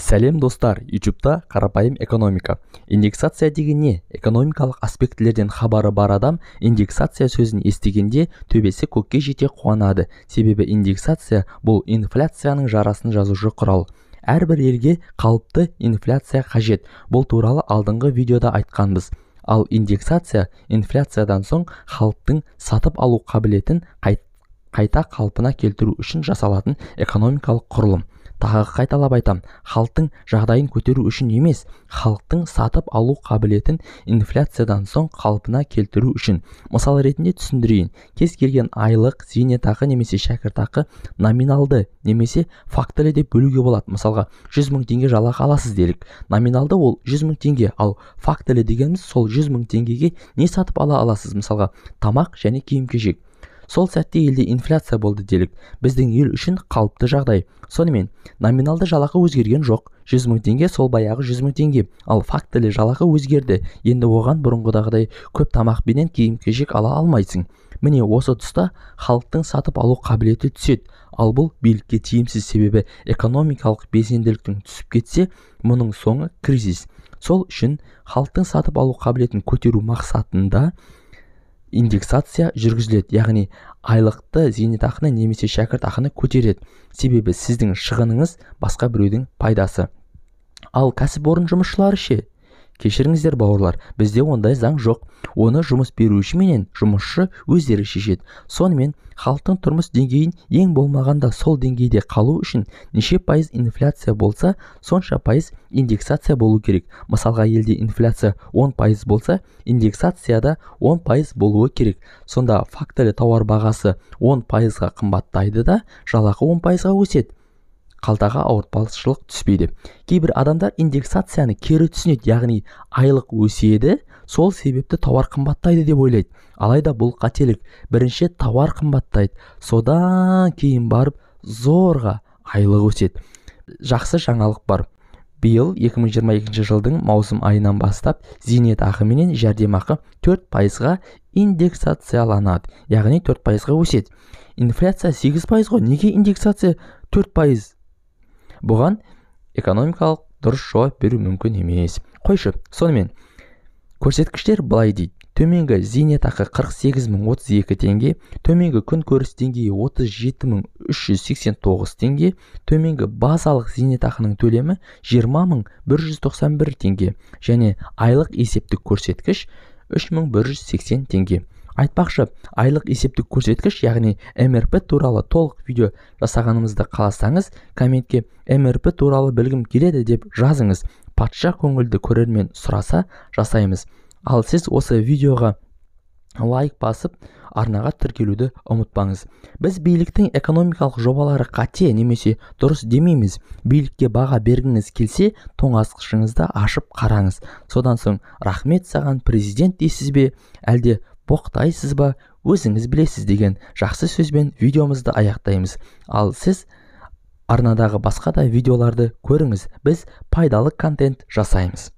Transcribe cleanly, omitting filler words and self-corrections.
Сәлем достар, YouTube'да қарапайым экономика. Индексация деген не? Экономикалық аспектілерден хабары бар адам индексация сөзін естігенде төбесі көкке жете қуанады. Себебі индексация бұл инфляцияның жарасын жазушы құрал. Әрбір елге қалыпты инфляция қажет. Бұл туралы алдыңғы видеода айтқанбыз. Ал индексация инфляциядан соң халықтың сатып алу қабілетін қайта қалпына келтіру үшін жасалатын экономикалық құрылым. Тағы қайталап айтам, халықтың жағдайын көтеру үшін емес, халықтың сатып алу қабілетін инфляциядан соң қалпына келтіру үшін. Мысал ретінде түсіндірейін. Кез келген айлық, зейнетақы немесе шәкіртақы номиналды немесе фактілі деп бөлуге болады. Мысалға, 100 мың теңге жалақы аласыз делік. Номиналды ол 100 мың теңге, ал фактілі дегеніміз сол 100 мың теңгеге не сатып ала аласыз? Мысалға, тамақ және киім-кешек. Сол сәтте елде инфляция болды делік. Біздің ел үшін қалыпты жағдай. Сонымен, номиналды жалақы өзгерген жоқ. 100 мың теңге сол баяғы 100 мың теңге. Ал фактілі жалақы өзгерді. Енді оған бұрынғыдағыдай көп тамақ пенен киім-кешек ала алмайсың. Міне осы тұста халықтың сатып алу қабілеті түседі. Ал бұл билікке тиімсіз, себебі экономикалық белсенділіктің түсіп кетсе, мұның соңы кризис. Сол үшін халықтың сатып алу қабілетін көтеру мақсатында индексация жүргізіледі, яғни айлықты, зейнетақыны немесе шәкіртақыны көтереді. Себебі сіздің шығыныңыз басқа біреудің пайдасы. Ал кәсіпорын жұмысшылары ше? Кешіріңіздер бауырлар, бізде ондай заң жоқ. Оны жұмыс беруші менен жұмысшы өздері шешеді. Сонымен халықтың тұрмыс деңгейін ең болмағанда сол деңгейде қалу үшін неше пайыз инфляция болса, сонша пайыз индексация болу керек. Мысалға, елде инфляция 10% болса, индексацияда 10% болуы керек. Сонда фактілі тауар бағасы 10%-ға қымбаттайды да, жалақы 10%-ға өседі. Қалтаға ауыртпалшылық түспейді. Кейбір адамдар индексацияны кері түсінеді, яғни айлық өседі, сол себепті тауар қымбаттайды деп ойлайды. Алайда бұл қателік. Бірінші тауар қымбаттайды, содан кейін барып зорға айлық өседі. Жақсы жаңалық бар. Биыл 2022 жылдың маусым айынан бастап зейнетақы менен жәрдемақы 4%-ға индексацияланады, яғни 4%-ға өседі. Инфляция 8% ғой, неге индексация 4%? Бұған экономикалық дұрыс жауап беру мүмкін емес. Қойшы, сонымен көрсеткіштер былай дейді. Төменгі зейнетақы 48.032 теңге, төменгі күнкөріс деңгейі 37.389 теңге, төменгі базалық зейнетақының төлемі 20.191 теңге және айлық есептік көрсеткіш 3.180 теңге. Айтпақшы, айлық есептік көрсеткіш, яғни МРП туралы толық видео жасағанымызды қаласаңыз, комментке МРП туралы білгім келеді деп жазыңыз. Патша көңілді көрермен сұраса жасаймыз. Ал сіз осы видеоға лайк басып, арнаға тіркелуді ұмытпаңыз. Біз биліктің экономикалық жобалары қате немесе дұрыс демейміз. Билікке баға бергіңіз келсе, тоңазытқышыңызды ашып қараңыз. Содан соң рахмет саған президент дейсіз бе, әлде боқтайсыз ба, өзіңіз білесіз деген жақсы сөзбен видеомызды аяқтаймыз. Ал сіз арнадағы басқа да видеоларды көріңіз. Біз пайдалы контент жасаймыз.